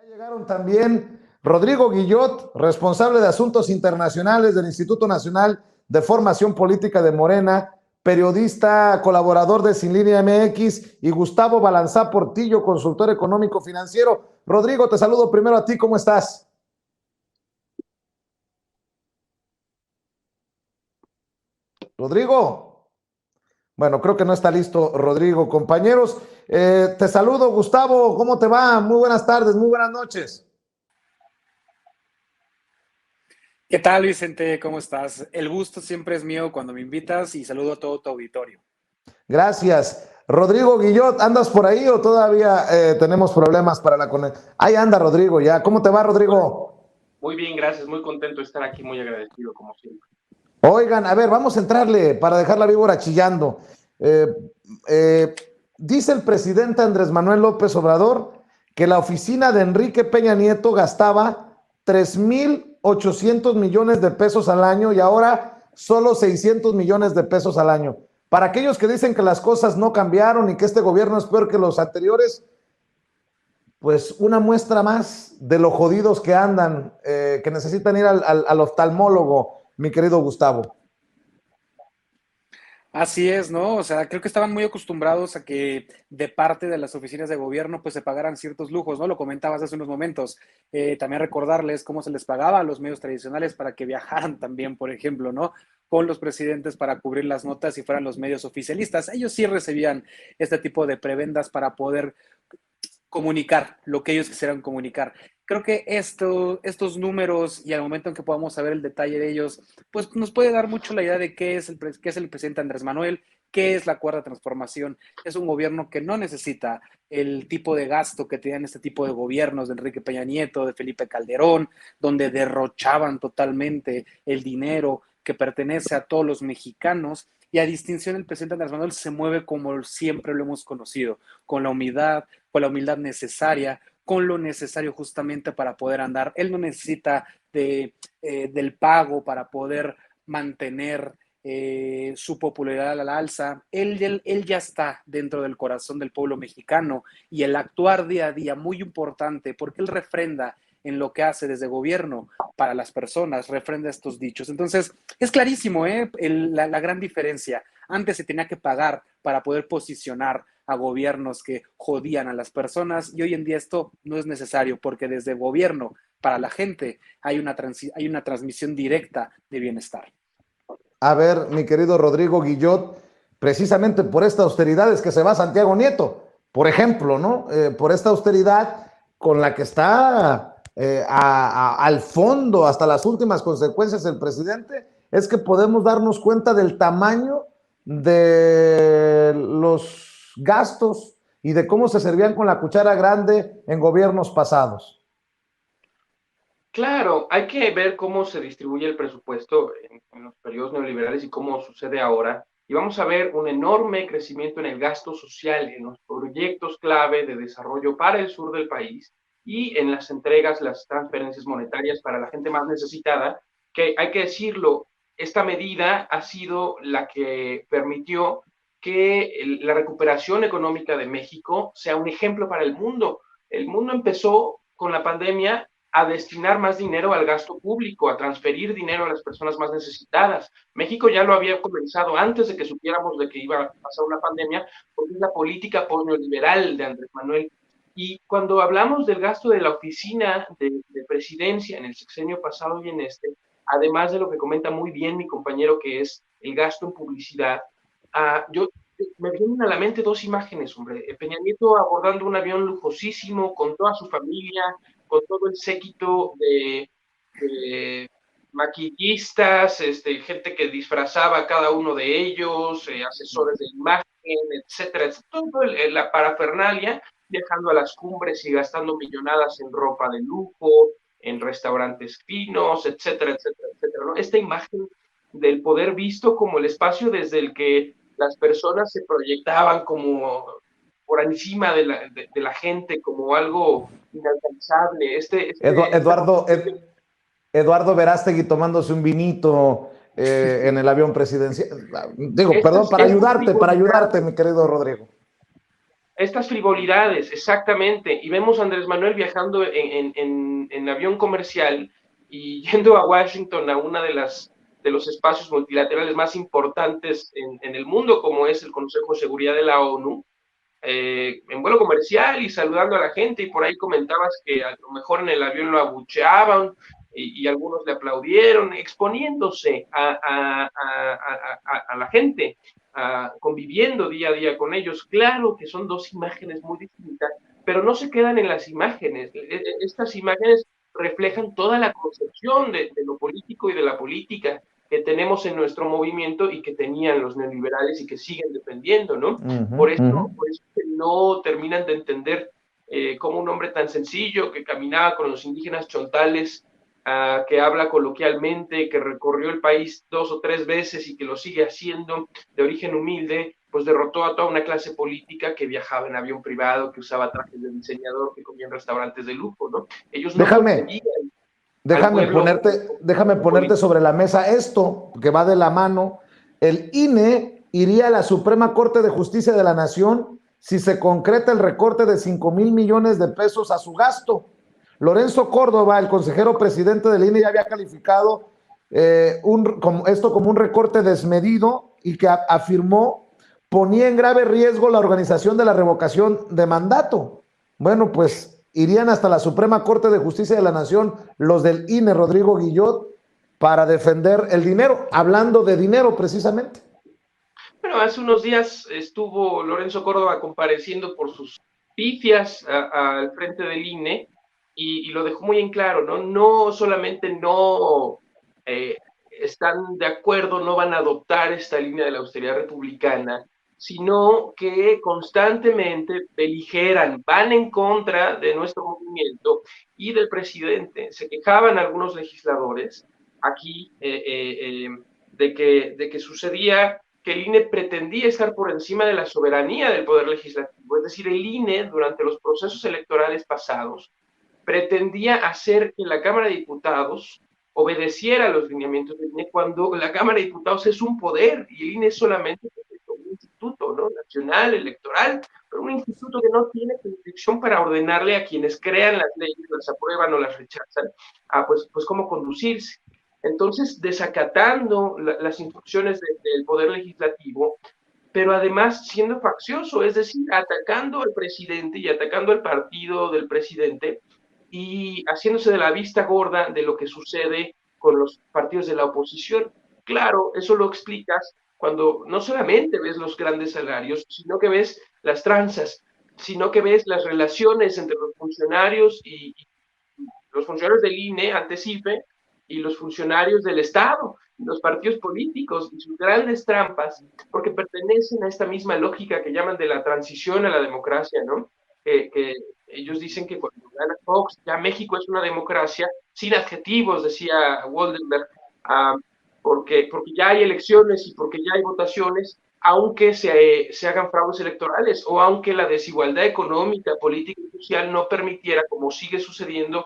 Llegaron también Rodrigo Guillot, responsable de Asuntos Internacionales del Instituto Nacional de Formación Política de Morena, periodista, colaborador de Sin Línea MX, y Gustavo Balanzá Portillo, consultor económico financiero. Rodrigo, te saludo primero a ti, ¿cómo estás? Rodrigo. Bueno, creo que no está listo Rodrigo. Compañeros, te saludo, Gustavo, ¿cómo te va? Muy buenas tardes, muy buenas noches. ¿Qué tal, Vicente? ¿Cómo estás? El gusto siempre es mío cuando me invitas y saludo a todo tu auditorio. Gracias. Rodrigo Guillot, ¿andas por ahí o todavía tenemos problemas para la conexión? Ahí anda Rodrigo ya. ¿Cómo te va, Rodrigo? Muy bien, gracias. Muy contento de estar aquí, muy agradecido, como siempre. Oigan, a ver, vamos a entrarle para dejar la víbora chillando. Eh, eh, Dice el presidente Andrés Manuel López Obrador que la oficina de Enrique Peña Nieto gastaba 3,800 millones de pesos al año y ahora solo 600 millones de pesos al año. Para aquellos que dicen que las cosas no cambiaron y que este gobierno es peor que los anteriores, pues una muestra más de lo jodidos que andan, que necesitan ir al oftalmólogo, mi querido Gustavo. Así es, ¿no? O sea, creo que estaban muy acostumbrados a que de parte de las oficinas de gobierno pues se pagaran ciertos lujos, ¿no? Lo comentabas hace unos momentos. También recordarles cómo se les pagaba a los medios tradicionales para que viajaran también, por ejemplo, ¿no? Con los presidentes para cubrir las notas y fueran los medios oficialistas. Ellos sí recibían este tipo de prebendas para poder comunicar lo que ellos quisieran comunicar. Creo que estos números y al momento en que podamos saber el detalle de ellos, pues nos puede dar mucho la idea de qué es el presidente Andrés Manuel, qué es la cuarta transformación. Es un gobierno que no necesita el tipo de gasto que tenían este tipo de gobiernos de Enrique Peña Nieto, de Felipe Calderón, donde derrochaban totalmente el dinero que pertenece a todos los mexicanos. Y a distinción, el presidente Andrés Manuel se mueve como siempre lo hemos conocido, con la humildad necesaria, con lo necesario justamente para poder andar. Él no necesita del pago para poder mantener su popularidad a la alza. Él ya está dentro del corazón del pueblo mexicano y el actuar día a día, muy importante, porque él refrenda en lo que hace desde gobierno para las personas, refrenda estos dichos. Entonces, es clarísimo la gran diferencia. Antes se tenía que pagar para poder posicionar a gobiernos que jodían a las personas y hoy en día esto no es necesario porque desde gobierno para la gente hay una transmisión directa de bienestar. A ver, mi querido Rodrigo Guillot, precisamente por esta austeridad es que se va Santiago Nieto, por ejemplo, ¿no? Por esta austeridad con la que está al fondo, hasta las últimas consecuencias el presidente, es que podemos darnos cuenta del tamaño de los gastos y de cómo se servían con la cuchara grande en gobiernos pasados. Claro, hay que ver cómo se distribuye el presupuesto en los periodos neoliberales y cómo sucede ahora. Y vamos a ver un enorme crecimiento en el gasto social, en los proyectos clave de desarrollo para el sur del país y en las entregas, las transferencias monetarias para la gente más necesitada, que hay que decirlo, esta medida ha sido la que permitió que la recuperación económica de México sea un ejemplo para el mundo. El mundo empezó con la pandemia a destinar más dinero al gasto público, a transferir dinero a las personas más necesitadas. México ya lo había comenzado antes de que supiéramos de que iba a pasar una pandemia, porque es la política neoliberal de Andrés Manuel. Y cuando hablamos del gasto de la oficina de presidencia en el sexenio pasado y en este, además de lo que comenta muy bien mi compañero, que es el gasto en publicidad, yo me vienen a la mente dos imágenes, hombre. Peña Nieto abordando un avión lujosísimo con toda su familia, con todo el séquito de maquillistas, gente que disfrazaba a cada uno de ellos, asesores de imagen, etcétera, todo la parafernalia, viajando a las cumbres y gastando millonadas en ropa de lujo, en restaurantes finos, etcétera, etcétera, etcétera, ¿no? Esta imagen del poder visto como el espacio desde el que las personas se proyectaban como por encima de la gente, como algo inalcanzable. Eduardo Verástegui tomándose un vinito en el avión presidencial. Digo, perdón, para ayudarte, mi querido Rodrigo. Estas frivolidades, exactamente. Y vemos a Andrés Manuel viajando en avión comercial y yendo a Washington, a una de los espacios multilaterales más importantes en el mundo, como es el Consejo de Seguridad de la ONU, en vuelo comercial y saludando a la gente, y por ahí comentabas que a lo mejor en el avión lo abucheaban y algunos le aplaudieron, exponiéndose a la gente, conviviendo día a día con ellos. Claro que son dos imágenes muy distintas, pero no se quedan en las imágenes. Estas imágenes reflejan toda la concepción de lo político y de la política que tenemos en nuestro movimiento y que tenían los neoliberales y que siguen defendiendo, ¿no? Por eso que no terminan de entender cómo un hombre tan sencillo que caminaba con los indígenas chontales, que habla coloquialmente, que recorrió el país 2 o 3 veces y que lo sigue haciendo, de origen humilde, pues derrotó a toda una clase política que viajaba en avión privado, que usaba trajes de diseñador, que comía en restaurantes de lujo, ¿no? Ellos no concebían. Déjame ponerte sobre la mesa esto, que va de la mano. El INE iría a la Suprema Corte de Justicia de la Nación si se concreta el recorte de 5,000 millones de pesos a su gasto. Lorenzo Córdoba, el consejero presidente del INE, ya había calificado esto como un recorte desmedido y que afirmó ponía en grave riesgo la organización de la revocación de mandato. Bueno, pues irían hasta la Suprema Corte de Justicia de la Nación los del INE, Rodrigo Guillot, para defender el dinero, hablando de dinero precisamente. Bueno, hace unos días estuvo Lorenzo Córdoba compareciendo por sus pifias al frente del INE y lo dejó muy en claro, ¿no? No solamente no están de acuerdo, no van a adoptar esta línea de la austeridad republicana, sino que constantemente beligeran, van en contra de nuestro movimiento y del presidente. Se quejaban algunos legisladores aquí de que sucedía que el INE pretendía estar por encima de la soberanía del Poder Legislativo. Es decir, el INE, durante los procesos electorales pasados, pretendía hacer que la Cámara de Diputados obedeciera a los lineamientos del INE, cuando la Cámara de Diputados es un poder y el INE es solamente un instituto, ¿no?, nacional, electoral, pero un instituto que no tiene jurisdicción para ordenarle a quienes crean las leyes, las aprueban o las rechazan, pues cómo conducirse. Entonces, desacatando las instrucciones del Poder Legislativo, pero además siendo faccioso, es decir, atacando al presidente y atacando al partido del presidente y haciéndose de la vista gorda de lo que sucede con los partidos de la oposición. Claro, eso lo explicas cuando no solamente ves los grandes salarios, sino que ves las tranzas, sino que ves las relaciones entre los funcionarios y los funcionarios del INE, antes IFE, y los funcionarios del Estado, los partidos políticos y sus grandes trampas, porque pertenecen a esta misma lógica que llaman de la transición a la democracia, ¿no? Que ellos dicen que cuando gana Fox, ya México es una democracia, sin adjetivos, decía Waldenberg, porque ya hay elecciones y porque ya hay votaciones, aunque se hagan fraudes electorales o aunque la desigualdad económica, política y social no permitiera, como sigue sucediendo,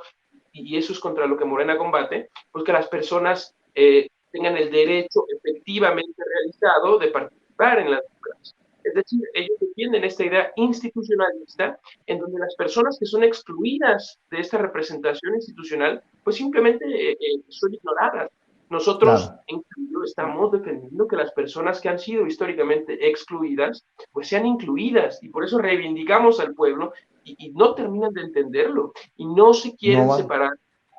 y eso es contra lo que Morena combate, pues que las personas tengan el derecho efectivamente realizado de participar en la democracia. Es decir, ellos defienden esta idea institucionalista en donde las personas que son excluidas de esta representación institucional, pues simplemente son ignoradas. Nosotros, claro, en cambio, estamos defendiendo que las personas que han sido históricamente excluidas, pues sean incluidas, y por eso reivindicamos al pueblo y no terminan de entenderlo y no se quieren separar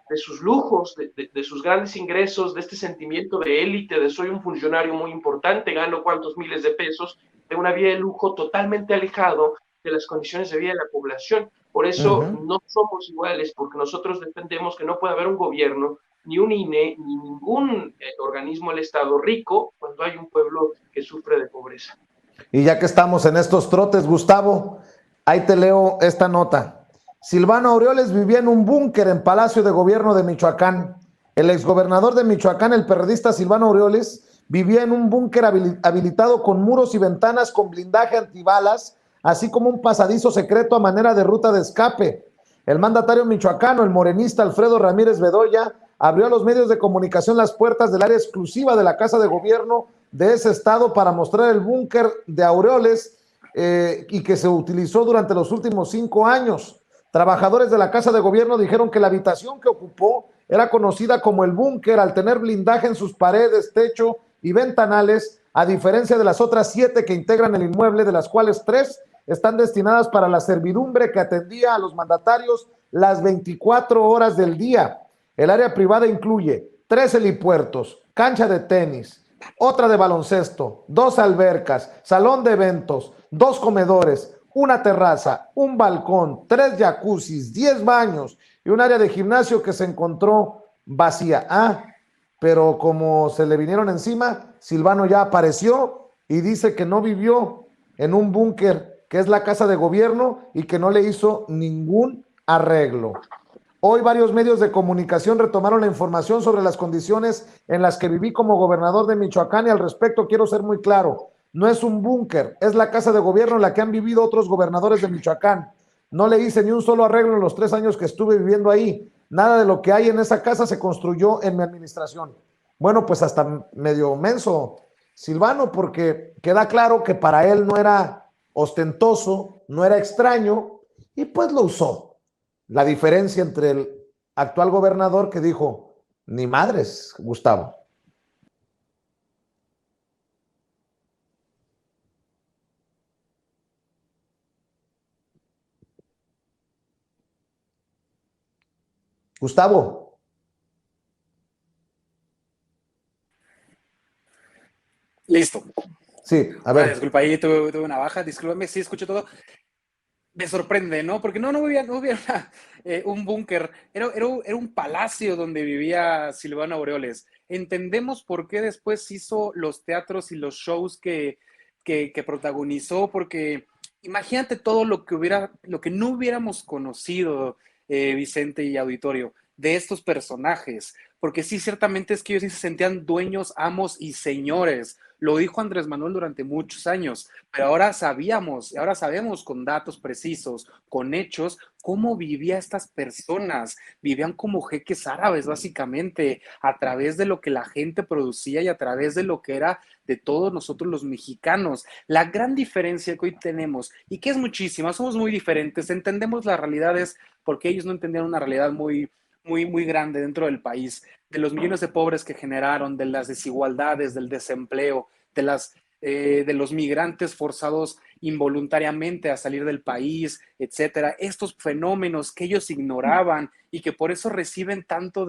de sus lujos, de sus grandes ingresos, de este sentimiento de élite, de soy un funcionario muy importante, gano cuantos miles de pesos, de una vida de lujo totalmente alejado de las condiciones de vida de la población. Por eso no somos iguales, porque nosotros defendemos que no puede haber un gobierno, ni un INE, ni ningún organismo del Estado rico cuando hay un pueblo que sufre de pobreza. Y ya que estamos en estos trotes, Gustavo, ahí te leo esta nota. Silvano Aureoles vivía en un búnker en Palacio de Gobierno de Michoacán. El exgobernador de Michoacán, el periodista Silvano Aureoles, vivía en un búnker habilitado con muros y ventanas con blindaje antibalas, así como un pasadizo secreto a manera de ruta de escape. El mandatario michoacano, el morenista Alfredo Ramírez Bedoya, abrió a los medios de comunicación las puertas del área exclusiva de la Casa de Gobierno de ese estado para mostrar el búnker de Aureoles y que se utilizó durante los últimos 5 años. Trabajadores de la Casa de Gobierno dijeron que la habitación que ocupó era conocida como el búnker al tener blindaje en sus paredes, techo y ventanales, a diferencia de las otras 7 que integran el inmueble, de las cuales 3 están destinadas para la servidumbre que atendía a los mandatarios las 24 horas del día. El área privada incluye 3 helipuertos, cancha de tenis, otra de baloncesto, 2 albercas, salón de eventos, 2 comedores, una terraza, un balcón, 3 jacuzzis, 10 baños y un área de gimnasio que se encontró vacía. Pero como se le vinieron encima, Silvano ya apareció y dice que no vivió en un búnker, que es la Casa de Gobierno, y que no le hizo ningún arreglo. Hoy varios medios de comunicación retomaron la información sobre las condiciones en las que viví como gobernador de Michoacán, y al respecto quiero ser muy claro. No es un búnker, es la Casa de Gobierno en la que han vivido otros gobernadores de Michoacán. No le hice ni un solo arreglo en los 3 años que estuve viviendo ahí. Nada de lo que hay en esa casa se construyó en mi administración. Bueno, pues hasta medio menso Silvano, porque queda claro que para él no era ostentoso, no era extraño, y pues lo usó. La diferencia entre el actual gobernador, que dijo, ni madres, Gustavo. Gustavo. Listo. Sí, a ver. Disculpa, ahí tuve una baja, discúlpame, sí escucho todo. Me sorprende, ¿no? Porque no vivía un búnker, era un palacio donde vivía Silvano Aureoles. Entendemos por qué después hizo los teatros y los shows que protagonizó, porque imagínate todo lo que no hubiéramos conocido, Vicente y auditorio, de estos personajes, porque sí, ciertamente es que ellos sí se sentían dueños, amos y señores. Lo dijo Andrés Manuel durante muchos años, pero ahora sabemos con datos precisos, con hechos, cómo vivían estas personas. Vivían como jeques árabes, básicamente, a través de lo que la gente producía y a través de lo que era de todos nosotros los mexicanos. La gran diferencia que hoy tenemos, y que es muchísima, somos muy diferentes, entendemos las realidades porque ellos no entendían una realidad muy grande dentro del país, de los millones de pobres que generaron, de las desigualdades, del desempleo, de los migrantes forzados involuntariamente a salir del país, etcétera. Estos fenómenos que ellos ignoraban y que por eso reciben tanto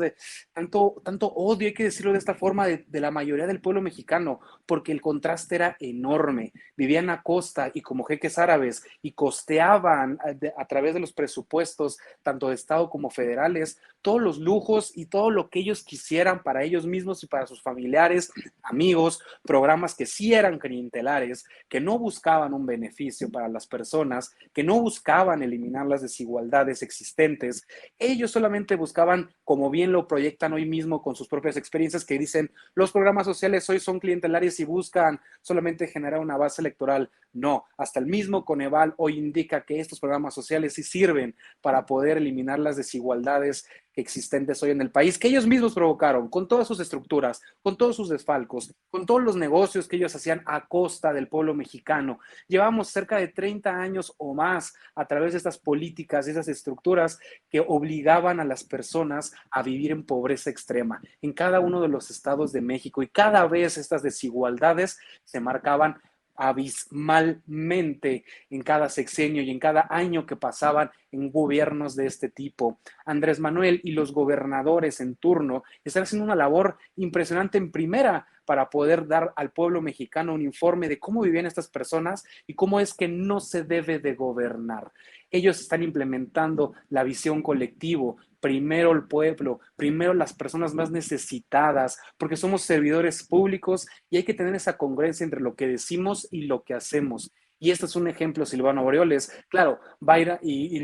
odio, hay que decirlo de esta forma, de la mayoría del pueblo mexicano, porque el contraste era enorme. Vivían a costa y como jeques árabes y costeaban a través de los presupuestos, tanto de Estado como federales, todos los lujos y todo lo que ellos quisieran para ellos mismos y para sus familiares, amigos, programas que sí eran clientelares, que no buscaban un beneficio para las personas, que no buscaban eliminar las desigualdades existentes. Ellos solamente buscaban, como bien lo proyectan hoy mismo con sus propias experiencias, que dicen, los programas sociales hoy son clientelares y buscan solamente generar una base electoral. No, hasta el mismo Coneval hoy indica que estos programas sociales sí sirven para poder eliminar las desigualdades existentes hoy en el país, que ellos mismos provocaron, con todas sus estructuras, con todos sus desfalcos, con todos los negocios que ellos hacían a costa del pueblo mexicano. Llevamos cerca de 30 años o más a través de estas políticas, de esas estructuras que obligaban a las personas a vivir en pobreza extrema en cada uno de los estados de México, y cada vez estas desigualdades se marcaban abismalmente en cada sexenio y en cada año que pasaban en gobiernos de este tipo. Andrés Manuel y los gobernadores en turno están haciendo una labor impresionante en primera para poder dar al pueblo mexicano un informe de cómo vivían estas personas y cómo es que no se debe de gobernar. Ellos están implementando la visión colectivo, primero el pueblo, primero las personas más necesitadas, porque somos servidores públicos y hay que tener esa congruencia entre lo que decimos y lo que hacemos. Y este es un ejemplo, Silvano Aureoles. Claro, va a ir, y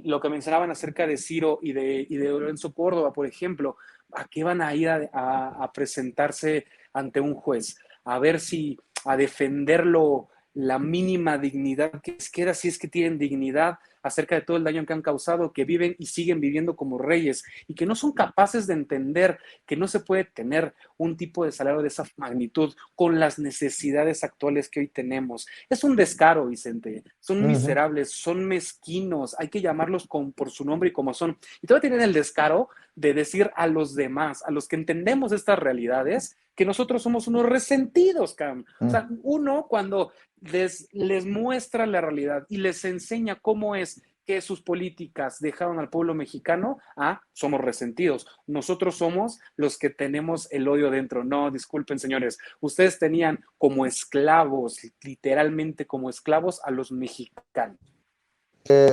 lo que mencionaban acerca de Ciro y de Lorenzo Córdoba, por ejemplo, ¿a qué van a ir a presentarse ante un juez? A ver si a defenderlo la mínima dignidad que siquiera, si es que tienen dignidad, acerca de todo el daño que han causado, que viven y siguen viviendo como reyes y que no son capaces de entender que no se puede tener un tipo de salario de esa magnitud con las necesidades actuales que hoy tenemos. Es un descaro, Vicente. Son miserables, son mezquinos, hay que llamarlos por su nombre y como son. Y todavía tienen el descaro de decir a los demás, a los que entendemos estas realidades, que nosotros somos unos resentidos, Cam. O sea, uno cuando les muestra la realidad y les enseña cómo es que sus políticas dejaron al pueblo mexicano, somos resentidos. Nosotros somos los que tenemos el odio dentro. No, disculpen, señores. Ustedes tenían como esclavos, literalmente como esclavos, a los mexicanos.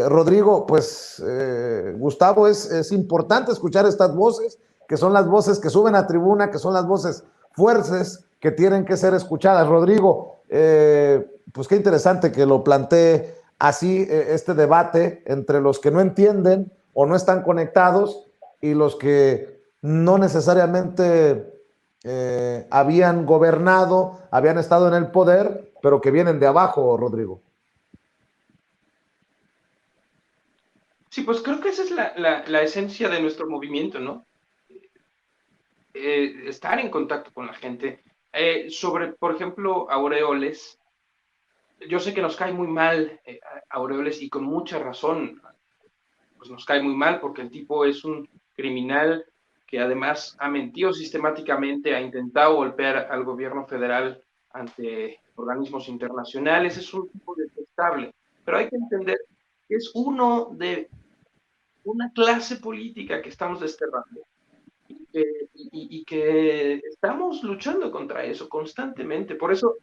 Rodrigo, pues Gustavo, es importante escuchar estas voces, que son las voces que suben a tribuna, que son las voces fuertes que tienen que ser escuchadas. Rodrigo, pues qué interesante que lo plantee así, este debate entre los que no entienden o no están conectados y los que no necesariamente habían gobernado, habían estado en el poder, pero que vienen de abajo, Rodrigo. Sí, pues creo que esa es la esencia de nuestro movimiento, ¿no? Estar en contacto con la gente. Sobre, por ejemplo, Aureoles, yo sé que nos cae muy mal Aureoles y con mucha razón, pues nos cae muy mal porque el tipo es un criminal que además ha mentido sistemáticamente, ha intentado golpear al gobierno federal ante organismos internacionales, es un tipo detestable, pero hay que entender que es uno de una clase política que estamos desterrando y que estamos luchando contra eso constantemente. Por eso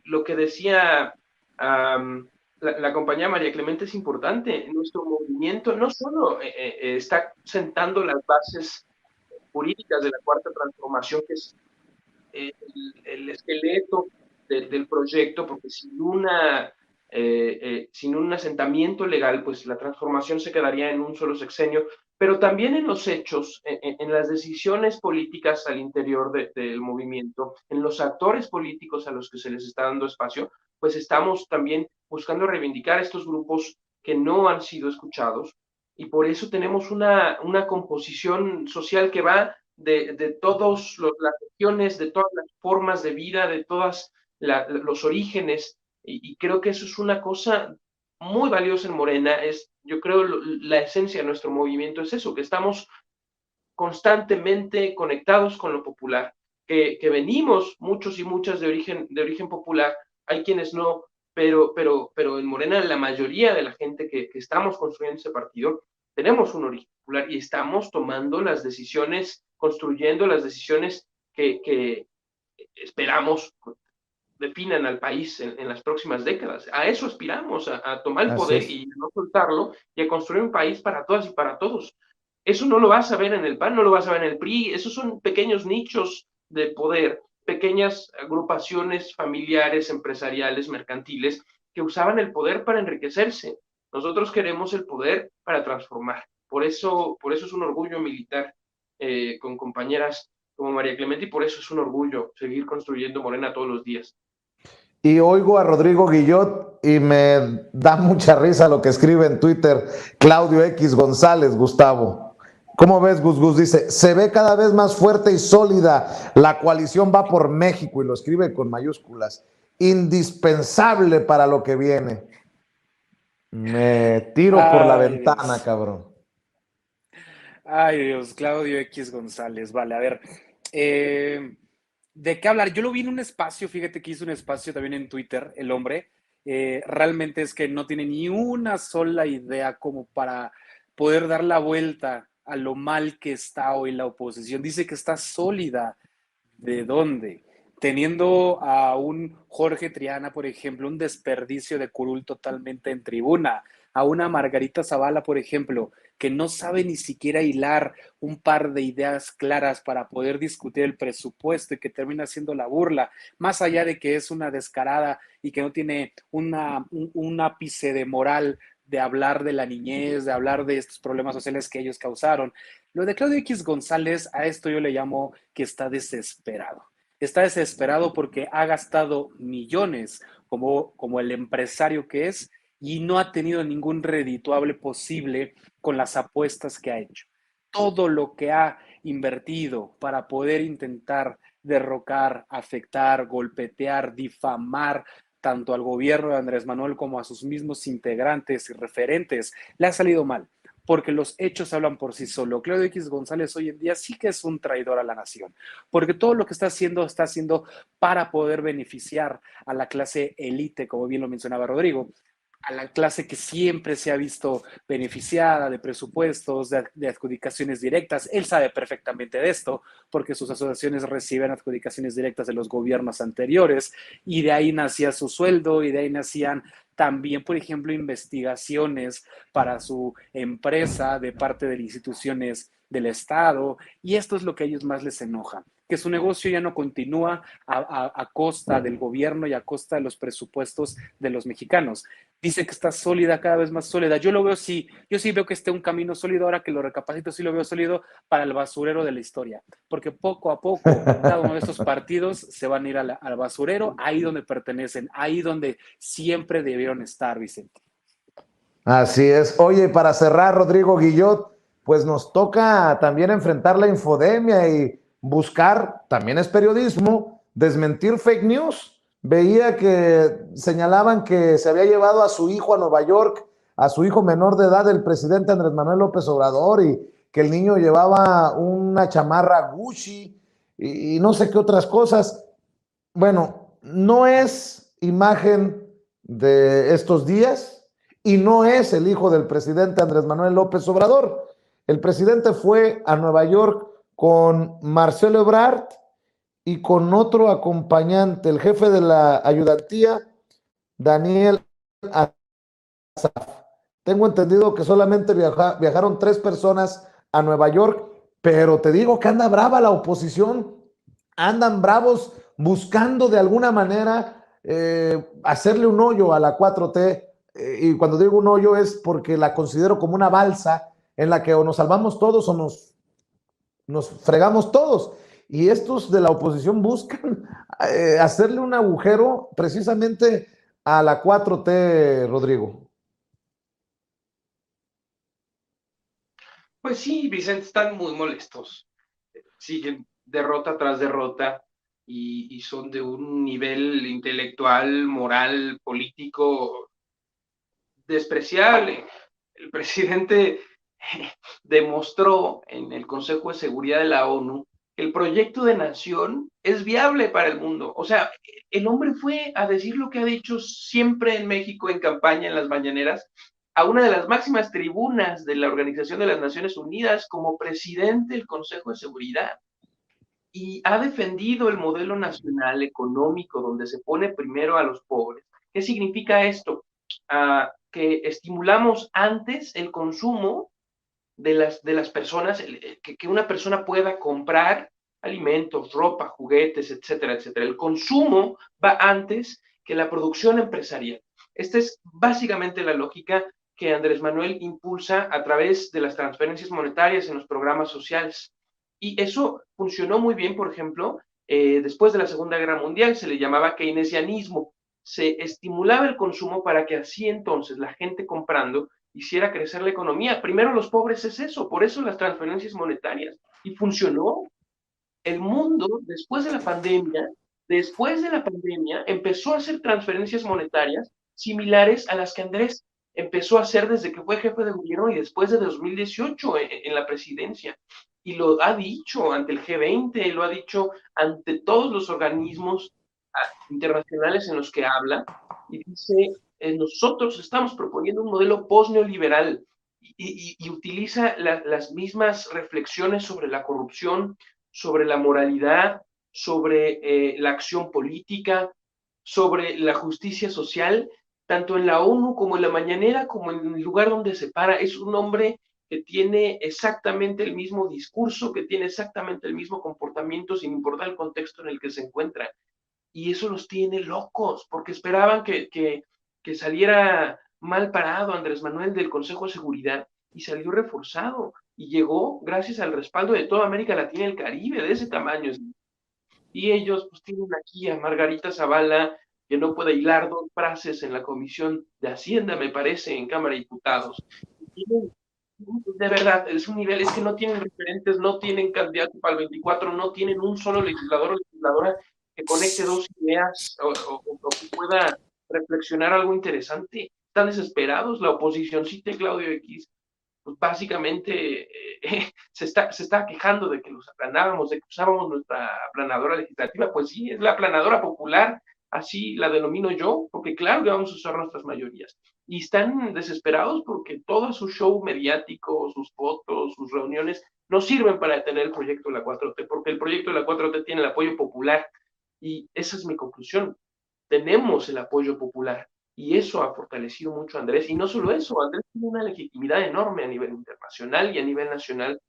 lo que decía la compañera María Clemente es importante. Nuestro movimiento no solo está sentando las bases jurídicas de la Cuarta Transformación, que es el esqueleto del proyecto, porque sin un asentamiento legal, pues la transformación se quedaría en un solo sexenio, pero también en los hechos, en las decisiones políticas al interior del movimiento, en los actores políticos a los que se les está dando espacio, pues estamos también buscando reivindicar estos grupos que no han sido escuchados y por eso tenemos una composición social que va de todas las regiones, de todas las formas de vida, de todos los orígenes, y creo que eso es una cosa muy valiosa en Morena. Yo creo la esencia de nuestro movimiento es eso, que estamos constantemente conectados con lo popular, que venimos muchos y muchas de origen popular, hay quienes no, pero en Morena la mayoría de la gente que estamos construyendo ese partido tenemos un origen popular y estamos tomando las decisiones, construyendo las decisiones que esperamos definan al país en las próximas décadas. A eso aspiramos, a tomar el poder y no soltarlo y a construir un país para todas y para todos. Eso no lo vas a ver en el PAN, no lo vas a ver en el PRI, esos son pequeños nichos de poder, pequeñas agrupaciones familiares, empresariales, mercantiles, que usaban el poder para enriquecerse. Nosotros queremos el poder para transformar. Por eso es un orgullo militar con compañeras como María Clemente y por eso es un orgullo seguir construyendo Morena todos los días. Y oigo a Rodrigo Guillot y me da mucha risa lo que escribe en Twitter Claudio X González, Gustavo. ¿Cómo ves, Gus Gus? Dice, se ve cada vez más fuerte y sólida. La coalición va por México y lo escribe con mayúsculas. Indispensable para lo que viene. Me tiro por la ventana, cabrón. Ay, Dios, Claudio X González. Vale, a ver. ¿De qué hablar? Yo lo vi en un espacio, fíjate que hizo un espacio también en Twitter, el hombre. Realmente es que no tiene ni una sola idea como para poder dar la vuelta a lo mal que está hoy la oposición. Dice que está sólida. ¿De dónde? Teniendo a un Jorge Triana, por ejemplo, un desperdicio de curul totalmente en tribuna, a una Margarita Zavala, por ejemplo, que no sabe ni siquiera hilar un par de ideas claras para poder discutir el presupuesto y que termina siendo la burla, más allá de que es una descarada y que no tiene un ápice de moral de hablar de la niñez, de hablar de estos problemas sociales que ellos causaron. Lo de Claudio X González, a esto yo le llamo que está desesperado. Está desesperado porque ha gastado millones como el empresario que es, y no ha tenido ningún redituable posible con las apuestas que ha hecho. Todo lo que ha invertido para poder intentar derrocar, afectar, golpetear, difamar tanto al gobierno de Andrés Manuel como a sus mismos integrantes y referentes, le ha salido mal, porque los hechos hablan por sí solo. Claudio X González hoy en día sí que es un traidor a la nación, porque todo lo que está haciendo para poder beneficiar a la clase élite, como bien lo mencionaba Rodrigo, a la clase que siempre se ha visto beneficiada de presupuestos, de adjudicaciones directas. Él sabe perfectamente de esto, porque sus asociaciones reciben adjudicaciones directas de los gobiernos anteriores, y de ahí nacía su sueldo, y de ahí nacían también, por ejemplo, investigaciones para su empresa de parte de instituciones del Estado, y esto es lo que a ellos más les enoja, que su negocio ya no continúa a costa del gobierno y a costa de los presupuestos de los mexicanos. Dice que está sólida, cada vez más sólida. Yo lo veo sí, yo sí veo que esté un camino sólido, ahora que lo recapacito, sí lo veo sólido para el basurero de la historia, porque poco a poco cada uno de estos partidos se van a ir al basurero, ahí donde pertenecen, ahí donde siempre debieron estar, Vicente. Así es. Oye, para cerrar, Rodrigo Guillot, pues nos toca también enfrentar la infodemia y buscar, también es periodismo, desmentir fake news. Veía que señalaban que se había llevado a su hijo a Nueva York, a su hijo menor de edad, el presidente Andrés Manuel López Obrador, y que el niño llevaba una chamarra Gucci y no sé qué otras cosas. Bueno, no es imagen de estos días y no es el hijo del presidente Andrés Manuel López Obrador. El presidente fue a Nueva York con Marcelo Ebrard y con otro acompañante, el jefe de la ayudantía, Daniel Azaf. Tengo entendido que solamente viajaron 3 personas a Nueva York, pero te digo que anda brava la oposición, andan bravos buscando de alguna manera hacerle un hoyo a la 4T. Y cuando digo un hoyo es porque la considero como una balsa en la que o nos salvamos todos o nos fregamos todos. Y estos de la oposición buscan hacerle un agujero precisamente a la 4T, Rodrigo. Pues sí, Vicente, están muy molestos. Siguen derrota tras derrota y son de un nivel intelectual, moral, político despreciable. El presidente demostró en el Consejo de Seguridad de la ONU que el proyecto de nación es viable para el mundo. O sea, el hombre fue a decir lo que ha dicho siempre en México en campaña, en las mañaneras, a una de las máximas tribunas de la Organización de las Naciones Unidas como presidente del Consejo de Seguridad. Y ha defendido el modelo nacional económico donde se pone primero a los pobres. ¿Qué significa esto? Que estimulamos antes el consumo de las personas, que una persona pueda comprar alimentos, ropa, juguetes, etcétera, etcétera. El consumo va antes que la producción empresarial. Esta es básicamente la lógica que Andrés Manuel impulsa a través de las transferencias monetarias en los programas sociales. Y eso funcionó muy bien, por ejemplo, después de la Segunda Guerra Mundial se le llamaba keynesianismo. Se estimulaba el consumo para que así entonces la gente comprando hiciera crecer la economía. Primero los pobres es eso, por eso las transferencias monetarias. Y funcionó. El mundo, después de la pandemia, empezó a hacer transferencias monetarias similares a las que Andrés empezó a hacer desde que fue jefe de gobierno y después de 2018 en la presidencia. Y lo ha dicho ante el G20, lo ha dicho ante todos los organismos internacionales en los que habla, y dice, nosotros estamos proponiendo un modelo post-neoliberal y utiliza las mismas reflexiones sobre la corrupción, sobre la moralidad, sobre la acción política, sobre la justicia social, tanto en la ONU como en la mañanera, como en el lugar donde se para. Es un hombre que tiene exactamente el mismo discurso, que tiene exactamente el mismo comportamiento, sin importar el contexto en el que se encuentra. Y eso los tiene locos, porque esperaban que saliera mal parado Andrés Manuel del Consejo de Seguridad y salió reforzado y llegó gracias al respaldo de toda América Latina y el Caribe, de ese tamaño. Y ellos pues tienen aquí a Margarita Zavala, que no pueda hilar dos frases en la Comisión de Hacienda, me parece, en Cámara de Diputados. De verdad, es un nivel, es que no tienen referentes, no tienen candidato para el 24, no tienen un solo legislador o legisladora que conecte dos ideas o que pueda reflexionar algo interesante. Están desesperados, la oposicióncita Claudio X, pues básicamente se está quejando de que los aplanábamos, de que usábamos nuestra aplanadora legislativa. Pues sí, es la aplanadora popular, así la denomino yo, porque claro que vamos a usar nuestras mayorías. Y están desesperados porque todo su show mediático, sus fotos, sus reuniones, no sirven para detener el proyecto de la 4T, porque el proyecto de la 4T tiene el apoyo popular. Y esa es mi conclusión. Tenemos el apoyo popular. Y eso ha fortalecido mucho a Andrés. Y no solo eso, Andrés tiene una legitimidad enorme a nivel internacional y a nivel nacional.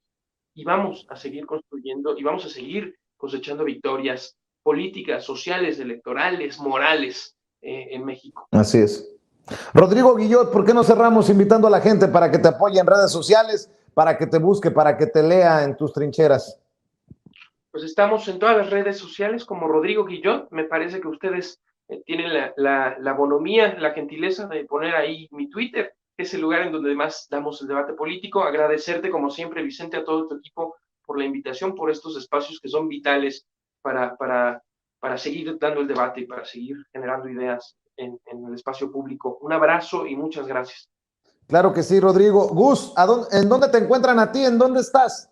Y vamos a seguir construyendo y vamos a seguir cosechando victorias políticas, sociales, electorales, morales en México. Así es. Rodrigo Guillot, ¿por qué no cerramos invitando a la gente para que te apoye en redes sociales, para que te busque, para que te lea en tus trincheras? Pues estamos en todas las redes sociales como Rodrigo Guillot. Me parece que ustedes tienen la bonomía, la gentileza de poner ahí mi Twitter, que es el lugar en donde más damos el debate político. Agradecerte, como siempre, Vicente, a todo tu equipo por la invitación, por estos espacios que son vitales para seguir dando el debate y para seguir generando ideas en el espacio público. Un abrazo y muchas gracias. Claro que sí, Rodrigo. Gus, ¿en dónde te encuentran a ti? ¿En dónde estás?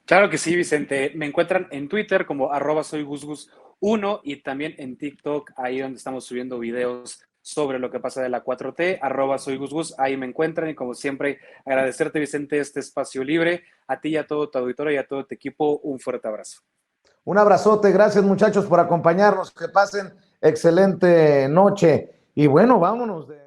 Claro que sí, Vicente. Me encuentran en Twitter como @soygusgus1 y también en TikTok, ahí donde estamos subiendo videos sobre lo que pasa de la 4T, @soygusgus, ahí me encuentran. Y como siempre, agradecerte, Vicente, este espacio libre, a ti y a todo tu auditorio y a todo tu equipo, un fuerte abrazo. Un abrazote, gracias muchachos por acompañarnos, que pasen excelente noche. Y bueno, vámonos de...